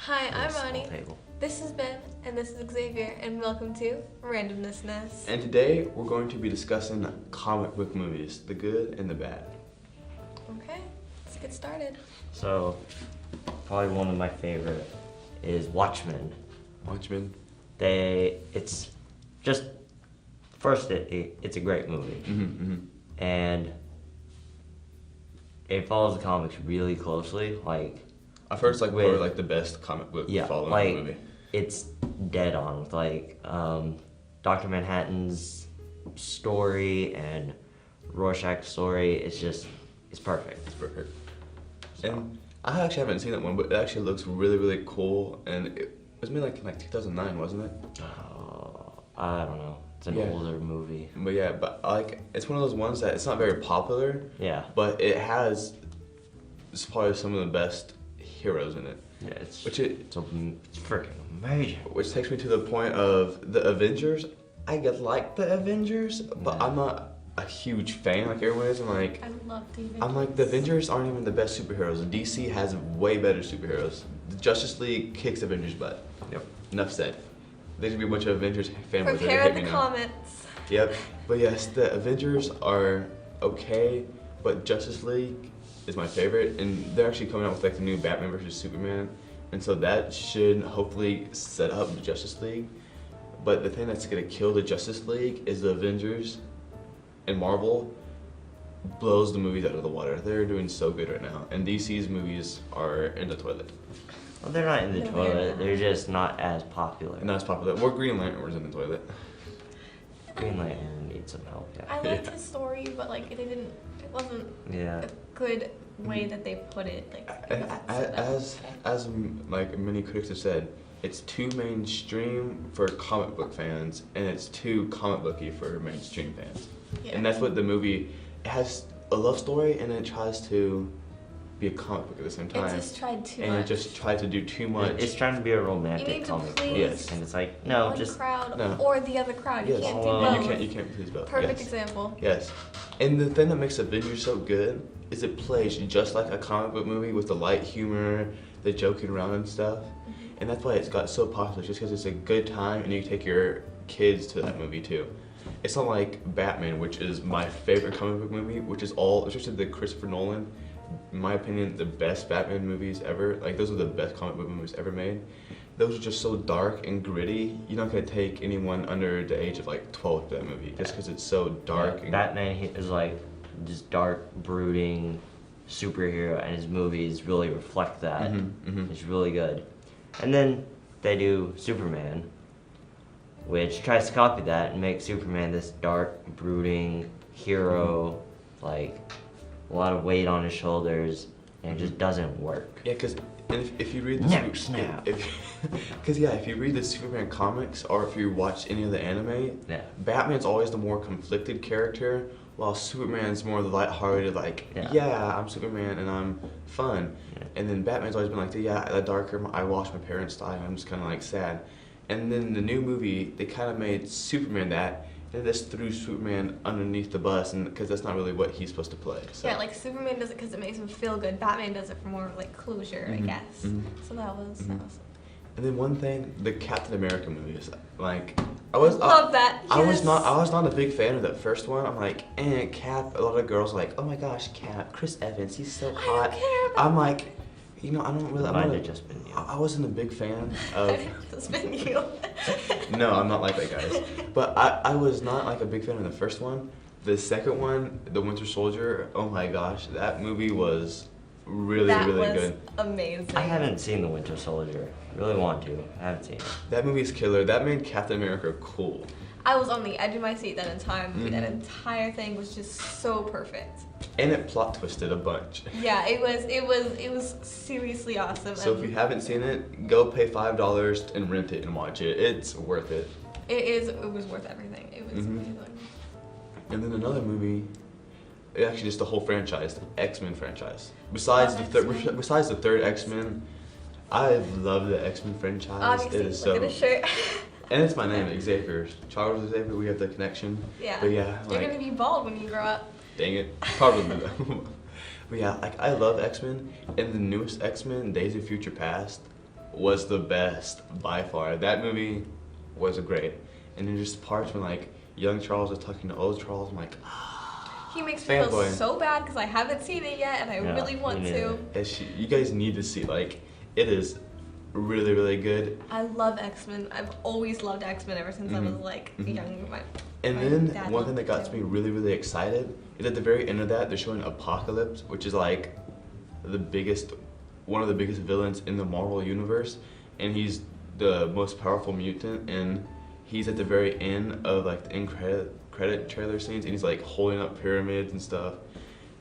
Hi, I'm small Ronnie. table. This is Ben, and this is Xavier, and welcome to Randomnessness. And today we're going to be discussing comic book movies, the good and the bad. Okay, let's get started. So, probably one of my favorite is Watchmen. Watchmen. It's just first it's a great movie, and it follows the comics really closely. Like I've heard it's like With- probably like the best comic book following like the movie. it's dead on with like Dr. Manhattan's story and Rorschach's story. It's perfect. It's perfect. So. And I actually haven't seen that one, but it actually looks really, really cool. And it was made like in 2009, wasn't it? I don't know. It's an older movie. But yeah, but like it's one of those ones that it's not very popular. Yeah. But it's probably some of the best heroes in it. Yeah, it's Which freaking amazing. Which takes me to the point of the Avengers. I like the Avengers, but I'm not a huge fan like everyone is. I love the Avengers. I'm like, the Avengers aren't even the best superheroes. DC has way better superheroes. The Justice League kicks Avengers butt. Yep. Enough said. There's gonna be a bunch of Avengers fanboys that Prepare hate the me now. comments. Yep. But yes, the Avengers are okay, but Justice League is my favorite, and they're actually coming out with like the new Batman versus Superman, and so that should hopefully set up the Justice League. But the thing that's gonna kill the Justice League is the Avengers, and Marvel blows the movies out of the water. They're doing so good right now, and DC's movies are in the toilet. Well, they're not in the No, they're toilet. not. They're just not as popular. Not as popular. More Green Lantern was in the toilet. Green Lantern needs some help. I Yeah. liked his story, but like it wasn't Yeah. a good way that they put it. Like it wasn't set up. As like many critics have said, it's too mainstream for comic book fans, and it's too comic booky for mainstream fans. Yeah. And that's what the movie, it has a love story, and it tries to be a comic book at the same time. It just tried too and much. it just tried to do too much. It's trying to be a You romantic need to comic book. please Yes. And it's like, no, one just crowd no. or the other crowd. Yes. You can't do Well, both. you can't please both. Perfect yes. example. Yes. And the thing that makes Avengers so good is it plays just like a comic book movie with the light humor, the joking around and stuff. And that's why it's got so popular, just because it's a good time and you take your kids to that movie too. It's not like Batman, which is my favorite comic book movie, which is especially the Christopher Nolan, in my opinion, the best Batman movies ever. Like, those are the best comic book movies ever made. Those are just so dark and gritty. You're not gonna take anyone under the age of like 12 to that movie, just because it's so dark. And Batman is like this dark, brooding superhero, and his movies really reflect that. It's really good. And then they do Superman, which tries to copy that and make Superman this dark, brooding hero, like a lot of weight on his shoulders, and it just doesn't work. Yeah, because if you read the Neck snap. if you read the Superman comics or if you watch any of the anime, Yeah. Batman's always the more conflicted character, while Superman's more the lighthearted, like, Yeah. I'm Superman and I'm fun. Yeah. And then Batman's always been like, the darker, I watched my parents die, I'm just kind of like sad. And then the new movie, they kind of made Superman that, and they just threw Superman underneath the bus, and because that's not really what he's supposed to play. So. Yeah, like Superman does it because it makes him feel good. Batman does it for more like closure, I guess. So that was. And then one thing, the Captain America movies, like Love that. I was Yes. not a big fan of that first one. I'm like, Cap. A lot of girls are like, oh my gosh, Cap, Chris Evans, he's so hot. care about I'm like, I don't really. Might have just been you. I wasn't a big fan of. It's been you. No, I'm not like that, guys. But I was not like a big fan of the first one. The second one, The Winter Soldier. Oh my gosh, that movie was really That really was good. amazing. I haven't seen The Winter Soldier. Really want to. I haven't seen it. That movie's killer. That made Captain America cool. I was on the edge of my seat that entire movie. That entire thing was just so perfect. And it plot twisted a bunch. Yeah, it was seriously awesome. So if and you haven't seen it, go pay $5 and rent it and watch it. It's worth it. it was worth everything. It was amazing. And then another movie, actually just the whole franchise, the X-Men franchise. Besides the third X-Men, I love the X-Men franchise. Obviously, it is look so. at his shirt. And it's my name, Xavier. Charles Xavier. We have the connection. Yeah. But yeah, You're like, gonna be bald when you grow up. dang it, probably though. But yeah, like I love X-Men, and the newest X-Men, Days of Future Past, was the best by far. That movie was great. And then just parts when like young Charles is talking to old Charles, I'm like, he makes me feel fanboy. so bad because I haven't seen it yet and I really want to. You guys need to see, like, it is really, really good. I love X-Men. I've always loved X-Men ever since I was like young. And then one thing that got me really, really excited is at the very end of that, they're showing Apocalypse, which is like one of the biggest villains in the Marvel universe, and he's the most powerful mutant, and he's at the very end of like the end credit trailer scenes, and he's like holding up pyramids and stuff,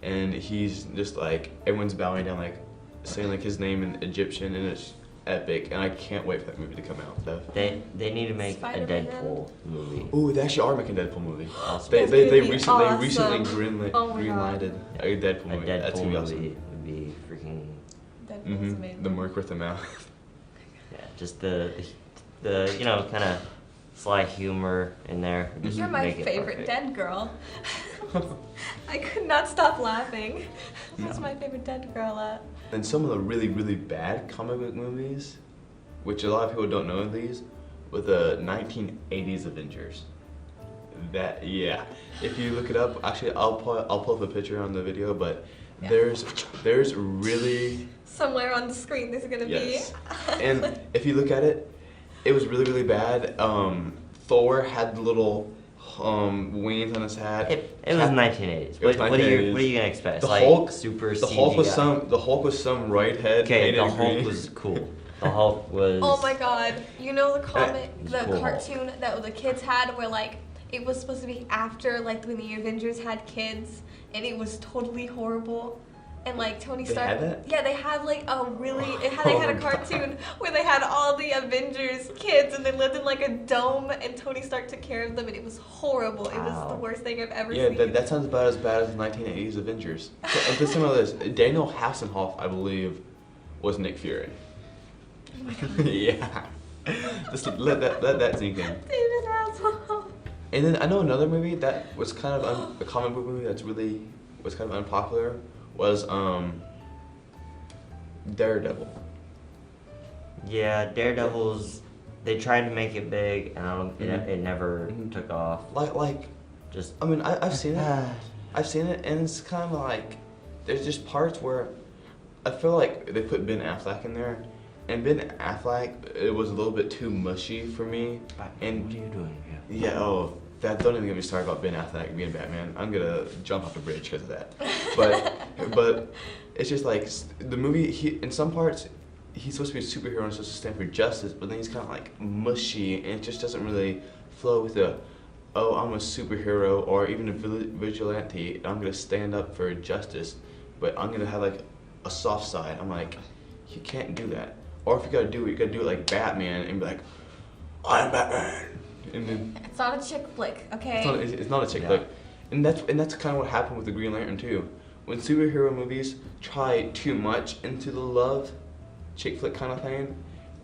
and he's just like, everyone's bowing down, like saying like his name in Egyptian, and it's epic, and I can't wait for that movie to come out. They need to make a Deadpool movie. Ooh, they actually are making a Deadpool movie. Awesome. They recently awesome. greenlighted a Deadpool movie. A That's Deadpool gonna be movie awesome. would be freaking. Deadpool's amazing. The mark with the mouth. Yeah, just the kind of sly humor in there. Just You're my make it favorite perfect. dead girl. I could not stop laughing. Who's my favorite dead girl at? And some of the really, really bad comic book movies, which a lot of people don't know these, were the 1980s Avengers. That, yeah. If you look it up, actually, I'll pull up a picture on the video, but Yeah. there's really, Somewhere on the screen there's gonna yes. be. And if you look at it, it was really, really bad. Thor had the little wings on his hat. It was 1980s. It was What are you 1980s. gonna expect? The Like Hulk- super The CGI. Hulk was some right head. Okay, painted the Hulk green. was cool. The Hulk was. Oh my god. You know the comic, It's the cool. cartoon that the kids had where like it was supposed to be after like when the Avengers had kids and it was totally horrible. And like Tony They Stark, had that? yeah, they had like a really, they had a cartoon where they had all the Avengers kids and they lived in like a dome and Tony Stark took care of them and it was horrible. It was the Wow. worst thing I've ever Yeah, seen. that sounds about as bad as the 1980s Avengers. And listen to this. Daniel Hasselhoff, I believe, was Nick Fury. Oh my god. Yeah. Just let that sink in. David Hasselhoff. And then I know another movie that was kind of a comic book movie that's really was kind of unpopular was Daredevil. Yeah, Daredevil's. They tried to make it big, and it never took off. Like Just. I mean I've seen it. I've seen it, and it's kind of like there's just parts where I feel like they put Ben Affleck in there, and Ben Affleck, it was a little bit too mushy for me. And what are you doing here? yeah, don't even get me started about Ben Affleck being Batman. I'm gonna jump off a bridge because of that. But it's just like the movie. In some parts, he's supposed to be a superhero and supposed to stand for justice, but then he's kind of like mushy, and it just doesn't really flow with the, oh, I'm a superhero or even a vigilante, and I'm gonna stand up for justice, but I'm gonna have like a soft side. I'm like, you can't do that. Or if you gotta do it, you gotta do it like Batman and be like, I'm Batman. And then It's not a chick flick, okay? it's not a chick flick. And that's kind of what happened with the Green Lantern too. When superhero movies try too much into the love chick flick kind of thing,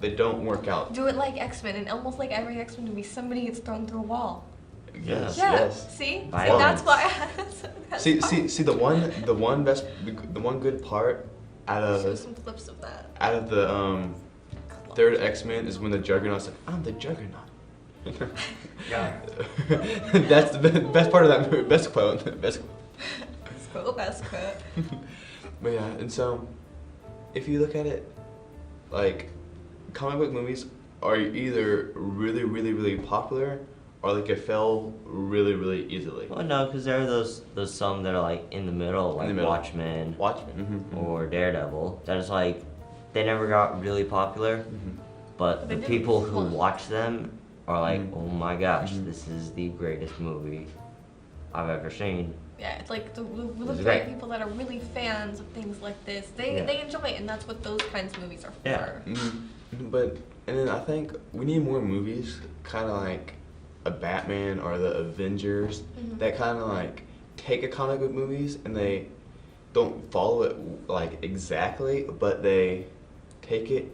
they don't work out. Do it like X-Men, and almost like every X-Men movie, somebody gets thrown through a wall. Yes, Yeah. yes. See, Violence. that's why. That's See, why. see, the one good part out Show of some clips of that. the third X-Men is when the Juggernaut's like, I'm the Juggernaut. Yeah. That's the best part of that movie. Best quote. Best quote. Best quote. But yeah, and so if you look at it, like comic book movies are either really, really, really popular or like it fell really, really easily. Well, no, because there are those some that are like in the middle, like Watchmen Watchmen. or Daredevil. That is like they never got really popular, but They the did people who once. watch them are like, oh my gosh, this is the greatest movie I've ever seen. Yeah, it's like the It's really great. people that are really fans of things like this. They Yeah. they enjoy it, and that's what those kinds of movies are for. Yeah. But and then I think we need more movies, kind of like a Batman or the Avengers, that kind of like take a comic book movies and they don't follow it like exactly, but they take it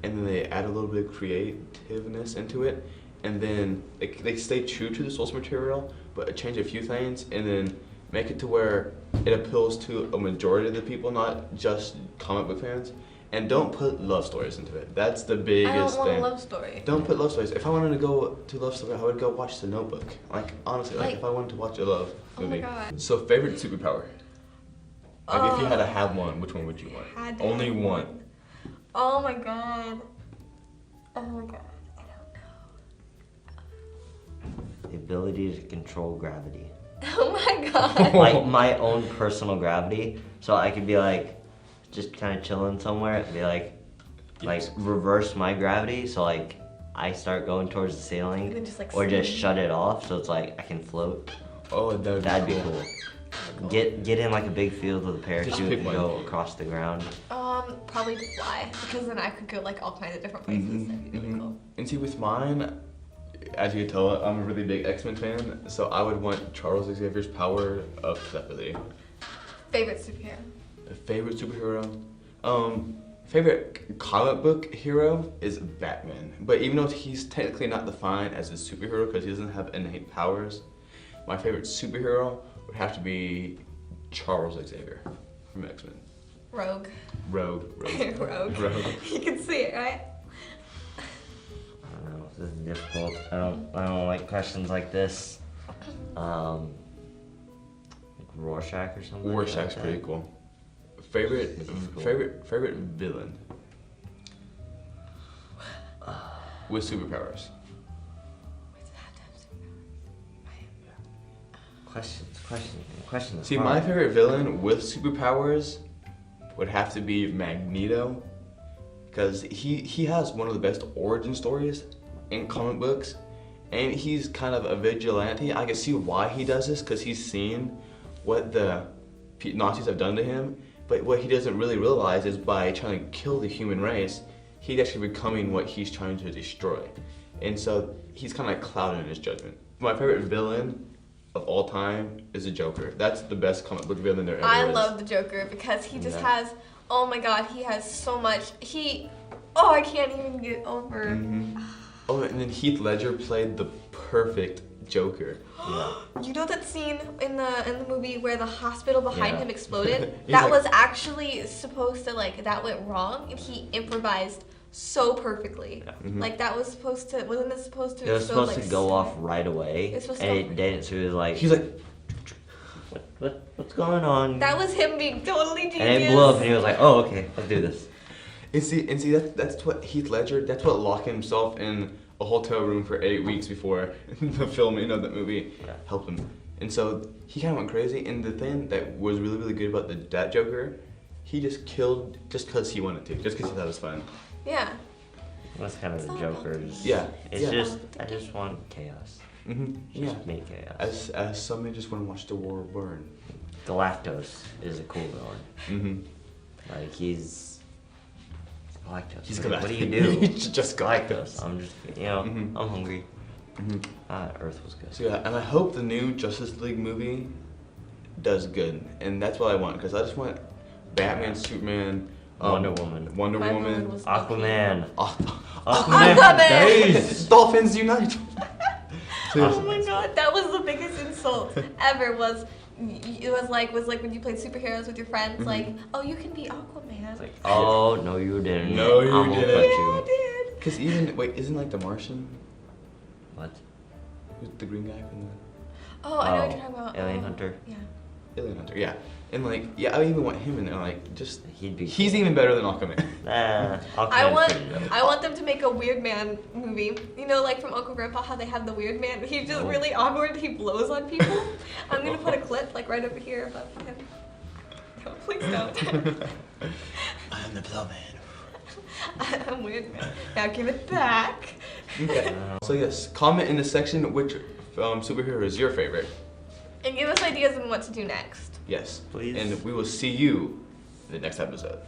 and then they add a little bit of creativeness into it, and then they stay true to the source material, but change a few things and then make it to where it appeals to a majority of the people, not just comic book fans. And don't put love stories into it. That's the I biggest don't want thing. a love story. Don't put love stories. If I wanted to go to love story, I would go watch The Notebook. Like honestly, like if I wanted to watch a love Oh my movie. God. So favorite superpower. Like if you had to have one, which one would you Had want? to Only have one. Oh my god. Oh my god. I don't The ability to control gravity. know. Oh my god. Like my own personal gravity. So I could be like, just kind of chilling somewhere and be like reverse my gravity. So like I start going towards the ceiling, And then just, like, or just swing. shut it off. So it's like I can float. Oh, That'd be cool. Get in like a big field with a parachute pick and one. go across the ground. Probably to fly, because then I could go like all kinds of different places. That'd be really cool. And see, with mine, as you can tell, I'm a really big X-Men fan, so I would want Charles Xavier's power of telepathy. Favorite superhero? Favorite superhero? Favorite comic book hero is Batman. But even though he's technically not defined as a superhero because he doesn't have innate powers, my favorite superhero would have to be Charles Xavier from X-Men. Rogue. Rogue. Rogue. Rogue. You can see it, right? I don't know. This is difficult. I don't like questions like this. Like Rorschach or something. Rorschach's like pretty that. cool. Favorite Cool. favorite villain with superpowers. Question. See, my favorite villain with superpowers would have to be Magneto, because he has one of the best origin stories in comic books, and he's kind of a vigilante. I can see why he does this, because he's seen what the Nazis have done to him, but what he doesn't really realize is by trying to kill the human race, he's actually becoming what he's trying to destroy. And so he's kind of like clouded in his judgment. My favorite villain of all time is the Joker. That's the best comic book villain there ever is. I love the Joker because he just Yeah. has, oh my god, he has so much. I can't even get over. Oh, and then Heath Ledger played the perfect Joker. Yeah. You know that scene in the movie where the hospital behind Yeah. him exploded? He's That like- was actually supposed to, like, that went wrong, and he improvised so perfectly. Like, that was supposed to, wasn't it supposed to It was explode, supposed like, to go so- off right away, It's supposed and to it go- didn't. So he was like, He's like, what's going on? That was him being totally genius. And it blew up, and he was like, oh, okay, let's do this. and see that's what Heath Ledger, that's what locked himself in a hotel room for 8 weeks before the filming of that movie helped him. And so he kind of went crazy. And the thing that was really, really good about that Joker, he just killed just because he wanted to, just because he thought it was fun. Yeah. That's kind of the all about Joker's. Yeah, It's yeah. just, I just want chaos. Yeah. Just make chaos. As somebody just want to watch the world burn. Galactus is a cool villain. Like he's Galactus. He's What do you Galactus. do? He's just Galactus. Galactus. I'm just, I'm hungry. Earth was good. So yeah, and I hope the new Justice League movie does good, and that's what I want, because I just want Batman, Superman, Wonder Woman. Wonder My Woman, villain was Loki. Aquaman. Aquaman, for days. Dolphins Unite. Oh my god, that was the biggest insult ever. It was like when you played superheroes with your friends, like, oh, you can be Aquaman. It's like, oh no, you didn't. No, you I won't didn't. let yeah, you. I did. Because even isn't like the Martian, What? who's the green guy from Oh, I know what you're talking about. Alien Hunter. Yeah. the Alien Hunter? Yeah, and like I even want him in there. Like just He'd be. he's even better than Aquaman. Nah, I Aquaman's pretty dope. want them to make a Weird Man movie. You know, like from Uncle Grandpa, how they have the Weird Man. He's just Oh. really awkward. He blows on people. I'm gonna put a clip like right over here about him. No, please don't. I am the Plowman. I'm Weird Man. Now give it back. Okay. So yes, comment in the section which superhero is your favorite. And give us ideas on what to do next. Yes. Please. And we will see you in the next episode.